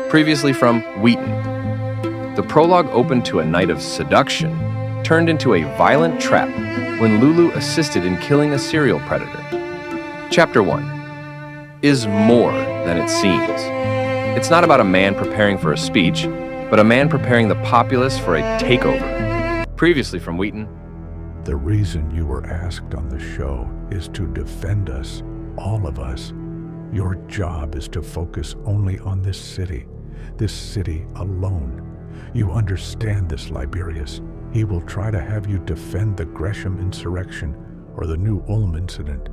Previously from Wheaton. The prologue opened to a night of seduction, turned into a violent trap when Lulu assisted in killing a serial predator. Chapter 1 is more than it seems. It's not about a man preparing for a speech, but a man preparing the populace for a takeover. Previously from Wheaton. The reason you were asked on the show is to defend us, all of us. Your job is to focus only on this city alone. You understand this, Liberius. He will try to have you defend the Gresham insurrection or the New Ulm incident.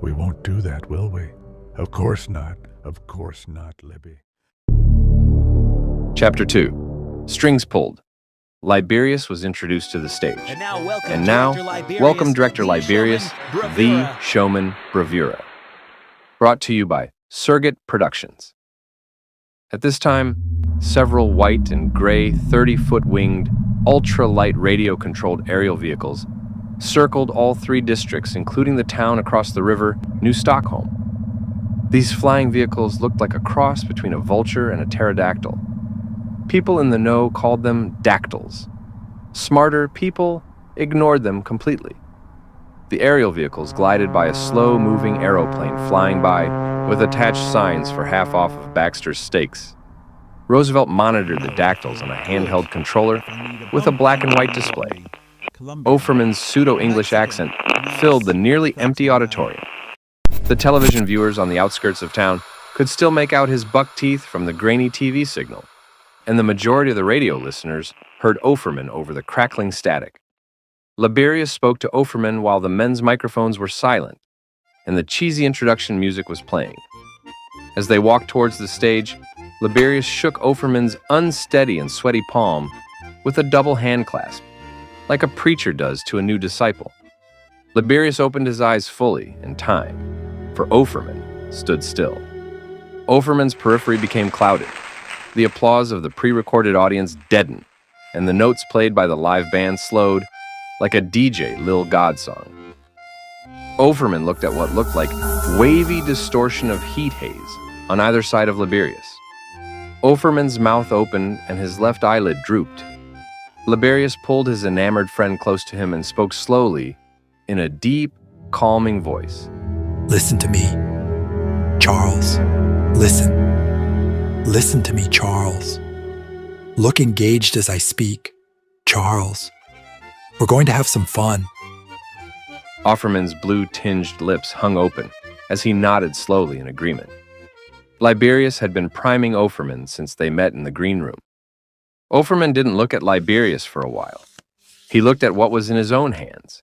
We won't do that, will we? Of course not. Of course not, Libby. Chapter 2. Strings pulled. Liberius was introduced to the stage. And now, welcome Director Liberius, the Showman Bravura. Brought to you by Surrogate Productions. At this time, several white and gray 30-foot winged, ultra-light radio-controlled aerial vehicles circled all 3 districts, including the town across the river, New Stockholm. These flying vehicles looked like a cross between a vulture and a pterodactyl. People in the know called them dactyls. Smarter people ignored them completely. The aerial vehicles glided by a slow-moving aeroplane flying by with attached signs for half off of Baxter's Steaks. Roosevelt monitored the dactyls on a handheld controller with a black and white display. Offerman's pseudo-English accent filled the nearly empty auditorium. The television viewers on the outskirts of town could still make out his buck teeth from the grainy TV signal, and the majority of the radio listeners heard Offerman over the crackling static. Liberius spoke to Offerman while the men's microphones were silent, and the cheesy introduction music was playing. As they walked towards the stage, Liberius shook Offerman's unsteady and sweaty palm with a double hand clasp, like a preacher does to a new disciple. Liberius opened his eyes fully in time, for Offerman stood still. Offerman's periphery became clouded. The applause of the pre-recorded audience deadened, and the notes played by the live band slowed, like a DJ Lil God song. Offerman looked at what looked like wavy distortion of heat haze on either side of Liberius. Offerman's mouth opened and his left eyelid drooped. Liberius pulled his enamored friend close to him and spoke slowly, in a deep, calming voice. Listen to me, Charles. Listen. Listen to me, Charles. Look engaged as I speak, Charles. We're going to have some fun. Offerman's blue-tinged lips hung open as he nodded slowly in agreement. Liberius had been priming Offerman since they met in the green room. Offerman didn't look at Liberius for a while. He looked at what was in his own hands.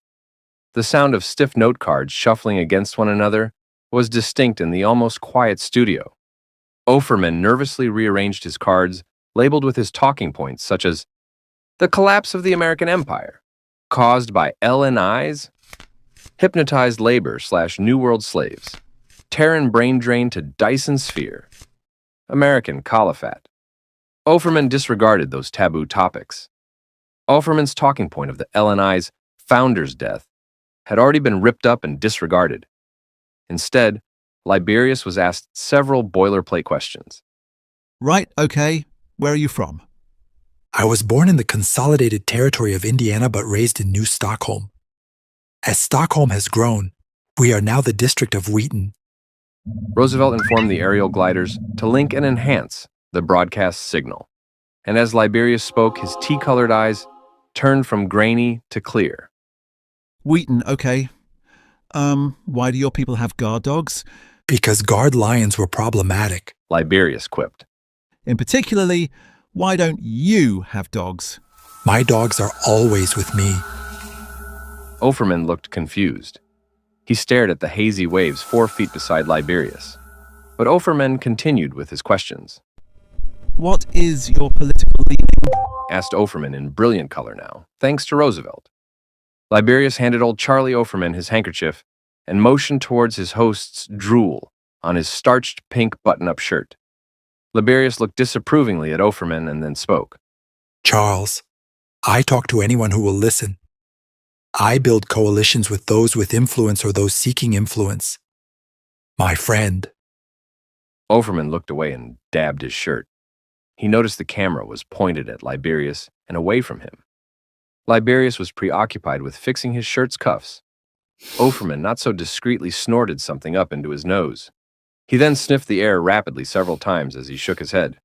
The sound of stiff note cards shuffling against one another was distinct in the almost quiet studio. Offerman nervously rearranged his cards, labeled with his talking points such as the collapse of the American Empire, caused by LNIs, hypnotized labor/New World slaves, Terran brain drain to Dyson sphere, American caliphate. Offerman disregarded those taboo topics. Offerman's talking point of the LNI's founder's death had already been ripped up and disregarded. Instead, Liberius was asked several boilerplate questions. Right, okay. Where are you from? I was born in the consolidated territory of Indiana but raised in New Stockholm. As Stockholm has grown, we are now the district of Wheaton. Roosevelt informed the aerial gliders to link and enhance the broadcast signal. And as Liberius spoke, his tea-colored eyes turned from grainy to clear. Wheaton, okay. Why do your people have guard dogs? Because guard lions were problematic, Liberius quipped. In particularly, why don't you have dogs? My dogs are always with me. Offerman looked confused. He stared at the hazy waves 4 feet beside Liberius. But Offerman continued with his questions. What is your political leaning? Asked Offerman in brilliant color now, thanks to Roosevelt. Liberius handed old Charlie Offerman his handkerchief and motioned towards his host's drool on his starched pink button-up shirt. Liberius looked disapprovingly at Offerman and then spoke. Charles, I talk to anyone who will listen. I build coalitions with those with influence or those seeking influence. My friend. Offerman looked away and dabbed his shirt. He noticed the camera was pointed at Liberius and away from him. Liberius was preoccupied with fixing his shirt's cuffs. Offerman not so discreetly snorted something up into his nose. He then sniffed the air rapidly several times as he shook his head.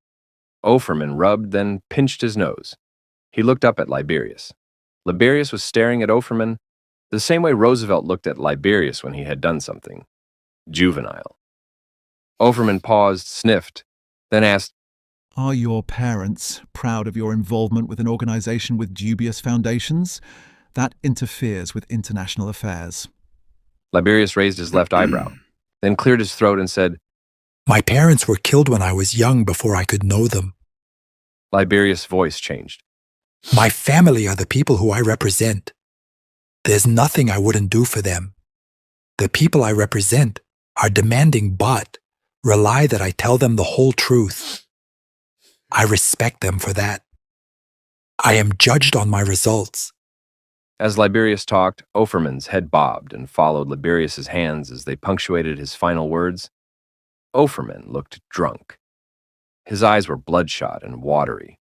Offerman rubbed, then pinched his nose. He looked up at Liberius. Liberius was staring at Offerman the same way Roosevelt looked at Liberius when he had done something juvenile. Offerman paused, sniffed, then asked, Are your parents proud of your involvement with an organization with dubious foundations? That interferes with international affairs. Liberius raised his left eyebrow, then cleared his throat and said, My parents were killed when I was young before I could know them. Liberius' voice changed. My family are the people who I represent. There's nothing I wouldn't do for them. The people I represent are demanding but rely that I tell them the whole truth. I respect them for that. I am judged on my results. As Liberius talked, Offerman's head bobbed and followed Liberius's hands as they punctuated his final words. Offerman looked drunk. His eyes were bloodshot and watery.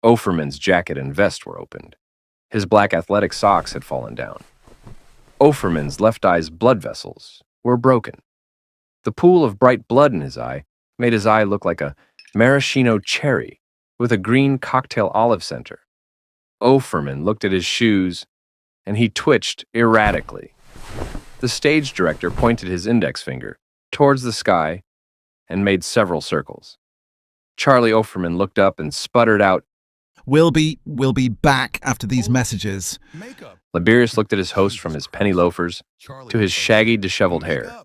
Offerman's jacket and vest were opened. His black athletic socks had fallen down. Offerman's left eye's blood vessels were broken. The pool of bright blood in his eye made his eye look like a maraschino cherry with a green cocktail olive center. Offerman looked at his shoes, and he twitched erratically. The stage director pointed his index finger towards the sky and made several circles. Charlie Offerman looked up and sputtered out, We'll be back after these messages. Liberius looked at his host from his penny loafers to his shaggy, disheveled hair.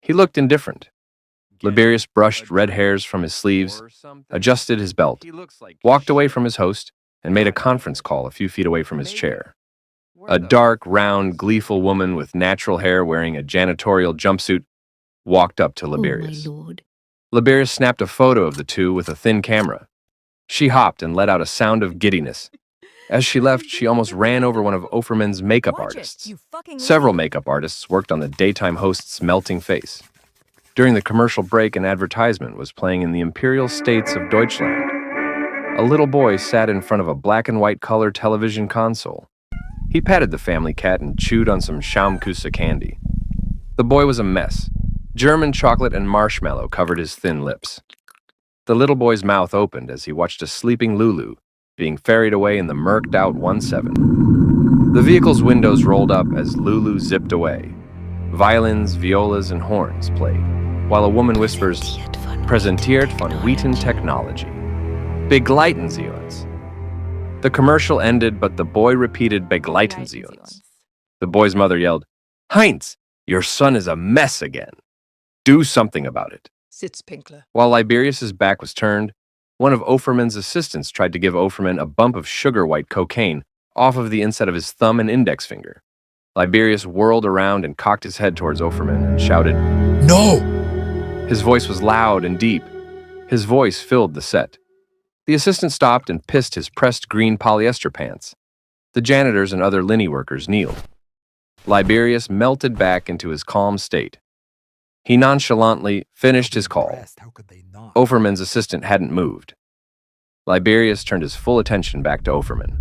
He looked indifferent. Liberius brushed red hairs from his sleeves, adjusted his belt, walked away from his host, and made a conference call a few feet away from his chair. A dark, round, gleeful woman with natural hair wearing a janitorial jumpsuit walked up to Liberius. Oh, my lord. Liberius snapped a photo of the two with a thin camera. She hopped and let out a sound of giddiness. As she left, she almost ran over one of Offerman's makeup artists. Several makeup artists worked on the daytime host's melting face. During the commercial break, an advertisement was playing in the imperial states of Deutschland. A little boy sat in front of a black and white color television console. He patted the family cat and chewed on some Schaumkusse candy. The boy was a mess. German chocolate and marshmallow covered his thin lips. The little boy's mouth opened as he watched a sleeping Lulu being ferried away in the murked-out 17. The vehicle's windows rolled up as Lulu zipped away. Violins, violas, and horns played, while a woman whispers, Präsentiert von Wheaton Technology. Begleiten Sie uns. The commercial ended, but the boy repeated Begleiten Sie uns. The boy's mother yelled, Heinz, your son is a mess again. Do something about it. Sitzpinkler. While Liberius's back was turned, one of Offerman's assistants tried to give Offerman a bump of sugar-white cocaine off of the inside of his thumb and index finger. Liberius whirled around and cocked his head towards Offerman and shouted, No! His voice was loud and deep. His voice filled the set. The assistant stopped and pissed his pressed green polyester pants. The janitors and other linny workers kneeled. Liberius melted back into his calm state. He nonchalantly finished his call. How could they not? Offerman's assistant hadn't moved. Liberius turned his full attention back to Offerman.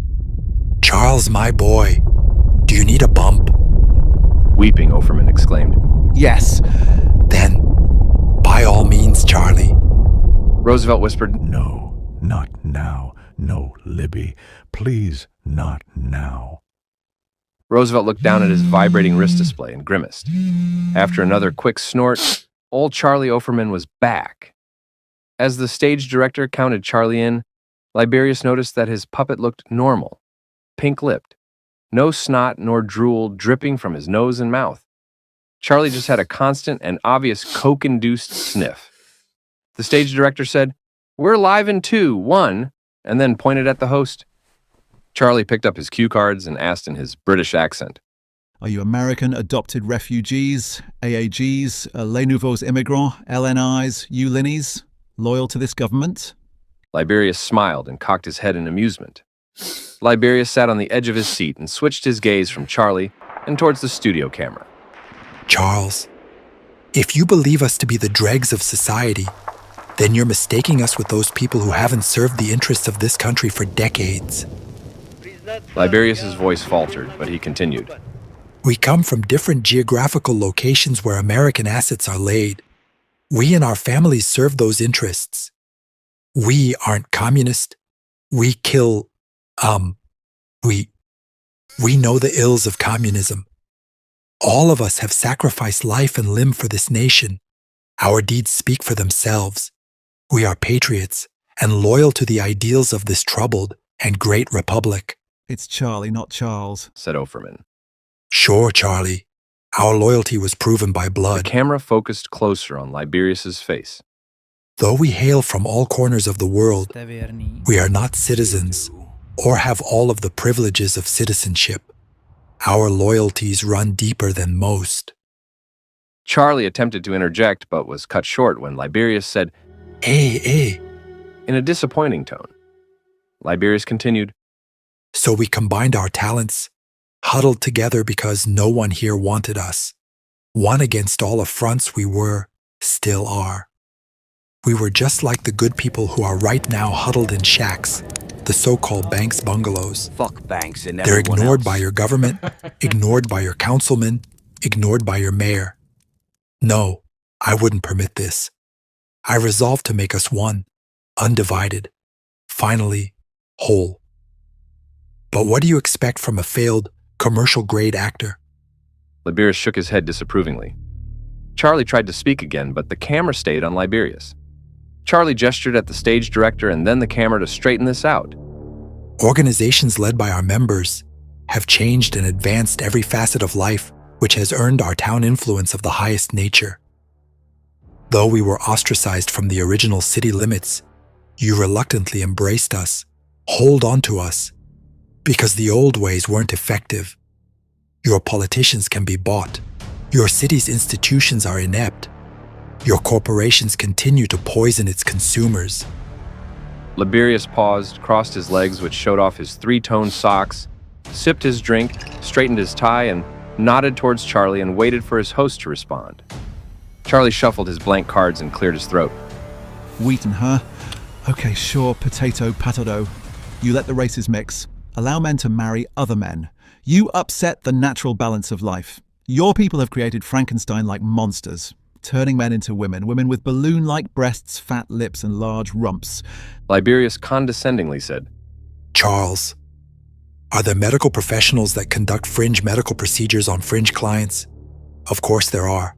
Charles, my boy, do you need a bump? Weeping, Offerman exclaimed. Yes. Then, by all means, Charlie. Roosevelt whispered, No, not now. No, Libby. Please, not now. Roosevelt looked down at his vibrating wrist display and grimaced. After another quick snort, old Charlie Offerman was back. As the stage director counted Charlie in, Liberius noticed that his puppet looked normal, pink-lipped, no snot nor drool dripping from his nose and mouth. Charlie just had a constant and obvious coke-induced sniff. The stage director said, We're live in 2, 1, and then pointed at the host. Charlie picked up his cue cards and asked in his British accent, Are you American adopted refugees, AAGs, Les Nouveaux Immigrants, LNIs, ULINIs, loyal to this government? Liberius smiled and cocked his head in amusement. Liberius sat on the edge of his seat and switched his gaze from Charlie and towards the studio camera. Charles, if you believe us to be the dregs of society, then you're mistaking us with those people who haven't served the interests of this country for decades. Liberius's voice faltered, but he continued. We come from different geographical locations where American assets are laid. We and our families serve those interests. We aren't communist. We kill, we know the ills of communism. All of us have sacrificed life and limb for this nation. Our deeds speak for themselves. We are patriots and loyal to the ideals of this troubled and great republic. It's Charlie, not Charles, said Offerman. Sure, Charlie. Our loyalty was proven by The blood. camera focused closer on Liberius's face. Though we hail from all corners of the world, we are not citizens or have all of the privileges of citizenship. Our loyalties run deeper than most. Charlie attempted to interject, but was cut short when Liberius said, Hey, in a disappointing tone. Liberius continued, so we combined our talents, huddled together because no one here wanted us. One against all affronts we were, still are. We were just like the good people who are right now huddled in shacks, the so-called Banks bungalows. Fuck banks and They're everyone ignored else. by your government, ignored by your councilman, ignored by your mayor. No, I wouldn't permit this. I resolved to make us one, undivided, finally whole. But what do you expect from a failed, commercial-grade actor? Liberius shook his head disapprovingly. Charlie tried to speak again, but the camera stayed on Liberius. Charlie gestured at the stage director and then the camera to straighten this out. Organizations led by our members have changed and advanced every facet of life, which has earned our town influence of the highest nature. Though we were ostracized from the original city limits, you reluctantly embraced us, hold on to us, because the old ways weren't effective. Your politicians can be bought. Your city's institutions are inept. Your corporations continue to poison its consumers. Liberius paused, crossed his legs, which showed off his three-tone socks, sipped his drink, straightened his tie, and nodded towards Charlie and waited for his host to respond. Charlie shuffled his blank cards and cleared his throat. Wheaton, huh? Okay, sure, potato. You let the races mix. Allow men to marry other men. You upset the natural balance of life. Your people have created Frankenstein-like monsters, turning men into women with balloon-like breasts, fat lips, and large rumps. Liberius condescendingly said, Charles, are there medical professionals that conduct fringe medical procedures on fringe clients? Of course there are.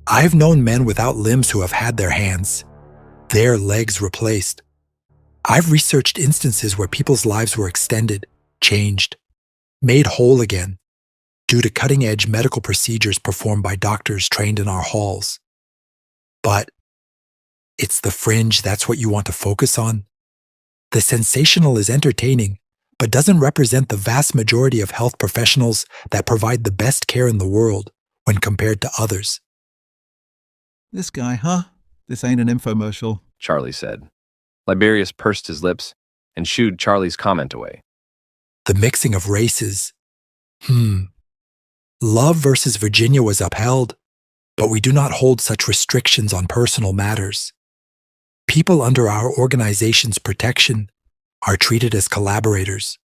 I've known men without limbs who have had their hands, their legs replaced. I've researched instances where people's lives were extended, changed, made whole again, due to cutting-edge medical procedures performed by doctors trained in our halls. But it's the fringe that's what you want to focus on? The sensational is entertaining, but doesn't represent the vast majority of health professionals that provide the best care in the world when compared to others. This guy, huh? This ain't an infomercial, Charlie said. Liberius pursed his lips and shooed Charlie's comment away. The mixing of races. Love versus Virginia was upheld, but we do not hold such restrictions on personal matters. People under our organization's protection are treated as collaborators.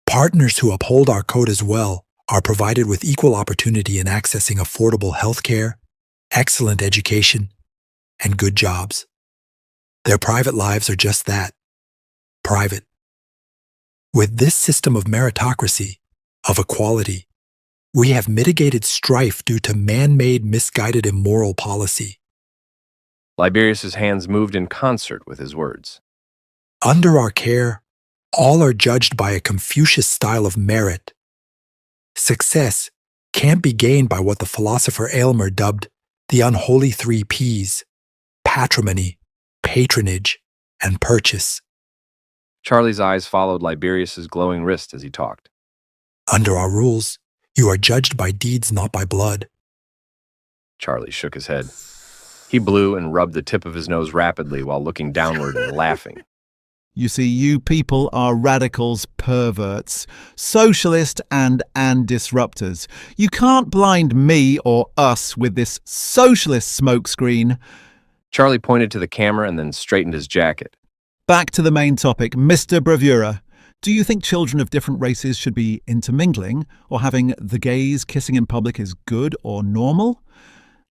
Partners who uphold our code as well are provided with equal opportunity in accessing affordable health care, excellent education, and good jobs. Their private lives are just that, private. With this system of meritocracy, of equality, we have mitigated strife due to man-made, misguided, immoral policy. Liberius's hands moved in concert with his words. Under our care, all are judged by a Confucius style of merit. Success can't be gained by what the philosopher Aylmer dubbed the unholy three Ps: patrimony, patronage, and purchase. Charlie's eyes followed Liberius's glowing wrist as he talked. Under our rules, you are judged by deeds, not by blood. Charlie shook his head. He blew and rubbed the tip of his nose rapidly while looking downward and laughing. You see, you people are radicals, perverts, socialist and disruptors. You can't blind me or us with this socialist smokescreen. Charlie pointed to the camera and then straightened his jacket. Back to the main topic, Mr. Bravura. Do you think children of different races should be intermingling, or having the gays kissing in public is good or normal?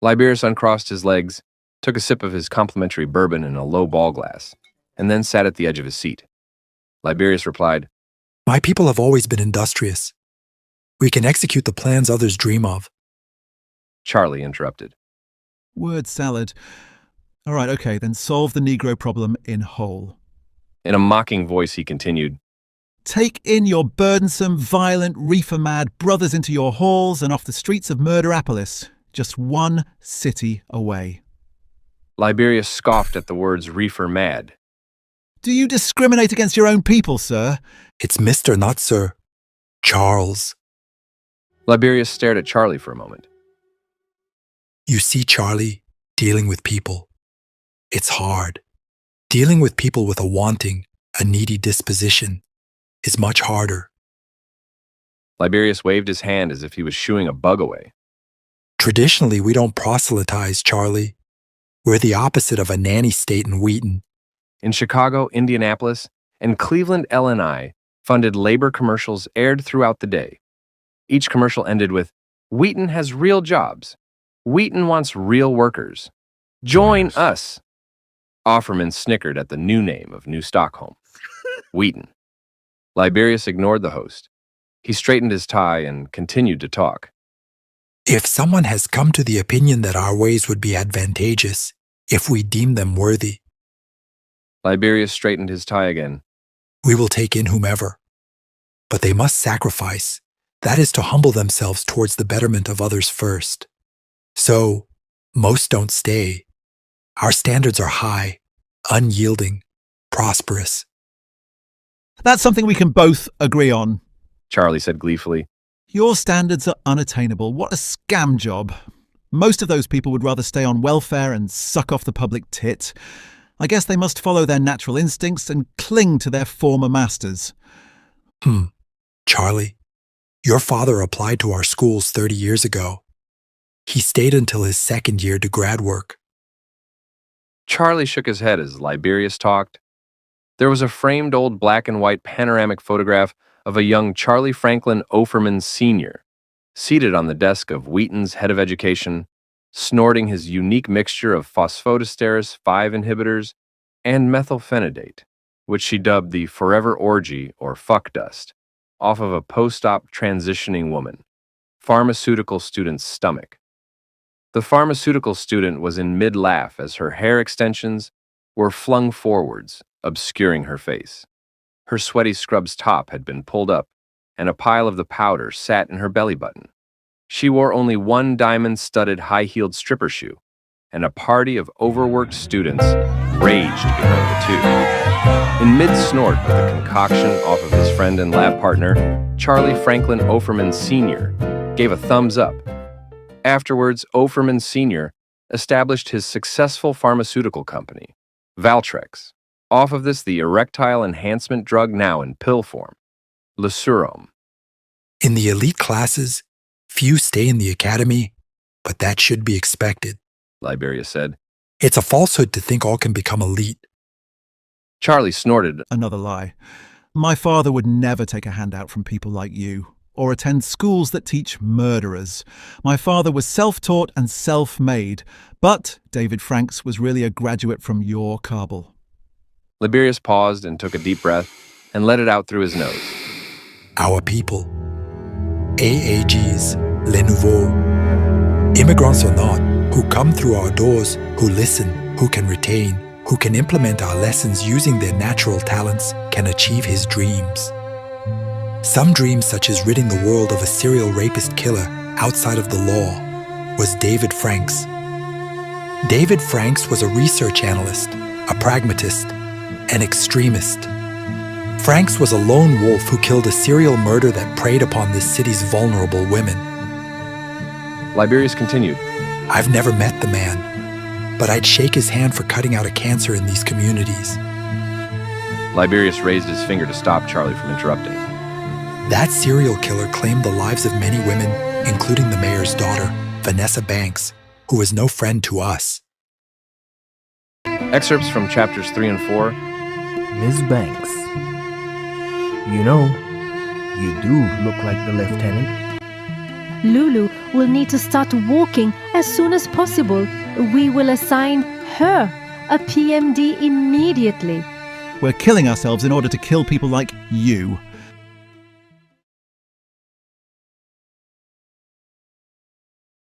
Liberius uncrossed his legs, took a sip of his complimentary bourbon in a low ball glass, and then sat at the edge of his seat. Liberius replied, My people have always been industrious. We can execute the plans others dream of. Charlie interrupted. Word salad. All right, okay, then solve the Negro problem in whole. In a mocking voice, he continued, Take in your burdensome, violent, reefer-mad brothers into your halls and off the streets of Murderapolis, just one city away. Liberius scoffed at the words reefer mad. Do you discriminate against your own people, sir? It's Mr., not Sir. Charles. Liberius stared at Charlie for a moment. You see, Charlie, dealing with people. It's hard. Dealing with people with a wanting, a needy disposition is much harder. Liberius waved his hand as if he was shooing a bug away. Traditionally, we don't proselytize, Charlie. We're the opposite of a nanny state in Wheaton. In Chicago, Indianapolis, and Cleveland, LNI, funded labor commercials aired throughout the day. Each commercial ended with, Wheaton has real jobs. Wheaton wants real workers. Join us. Offerman snickered at the new name of New Stockholm, Wheaton. Liberius ignored the host. He straightened his tie and continued to talk. If someone has come to the opinion that our ways would be advantageous, if we deem them worthy, Liberius straightened his tie again. we will take in whomever. But they must sacrifice. That is to humble themselves towards the betterment of others first. So, most don't stay. Our standards are high, unyielding, prosperous. That's something we can both agree on. Charlie said gleefully. Your standards are unattainable. What a scam job. Most of those people would rather stay on welfare and suck off the public tit. I guess they must follow their natural instincts and cling to their former masters. Charlie, your father applied to our schools 30 years ago. He stayed until his second year to grad work. Charlie shook his head as Liberius talked. There was a framed old black and white panoramic photograph of a young Charlie Franklin Offerman Sr., seated on the desk of Wheaton's head of education, snorting his unique mixture of phosphodiesterase 5 inhibitors and methylphenidate, which she dubbed the forever orgy or fuck dust, off of a post-op transitioning woman, pharmaceutical student's stomach. The pharmaceutical student was in mid-laugh as her hair extensions were flung forwards, obscuring her face. Her sweaty scrub's top had been pulled up, and a pile of the powder sat in her belly button. She wore only one diamond-studded high-heeled stripper shoe, and a party of overworked students raged behind the two. In mid-snort with a concoction off of his friend and lab partner, Charlie Franklin Offerman Sr. gave a thumbs up. Afterwards, Offerman Sr. established his successful pharmaceutical company, Valtrex. Off of this, the erectile enhancement drug now in pill form, Lesurome. In the elite classes, few stay in the academy, but that should be expected. Liberius said. It's a falsehood to think all can become elite. Charlie snorted. Another lie. My father would never take a handout from people like you, or attend schools that teach murderers. My father was self-taught and self-made, but David Franks was really a graduate from your cabal. Liberius paused and took a deep breath and let it out through his nose. Our people. AAGs, les nouveaux. Immigrants or not, who come through our doors, who listen, who can retain, who can implement our lessons using their natural talents, can achieve his dreams. Some dreams, such as ridding the world of a serial rapist killer outside of the law, was David Franks. David Franks was a research analyst, a pragmatist, an extremist. Franks was a lone wolf who killed a serial murder that preyed upon this city's vulnerable women. Liberius continued. I've never met the man, but I'd shake his hand for cutting out a cancer in these communities. Liberius raised his finger to stop Charlie from interrupting. That serial killer claimed the lives of many women, including the mayor's daughter, Vanessa Banks, who was no friend to us. Excerpts from chapters 3 and 4. Miss Banks, you know, you do look like the lieutenant. Lulu will need to start walking as soon as possible. We will assign her a PMD immediately. We're killing ourselves in order to kill people like you.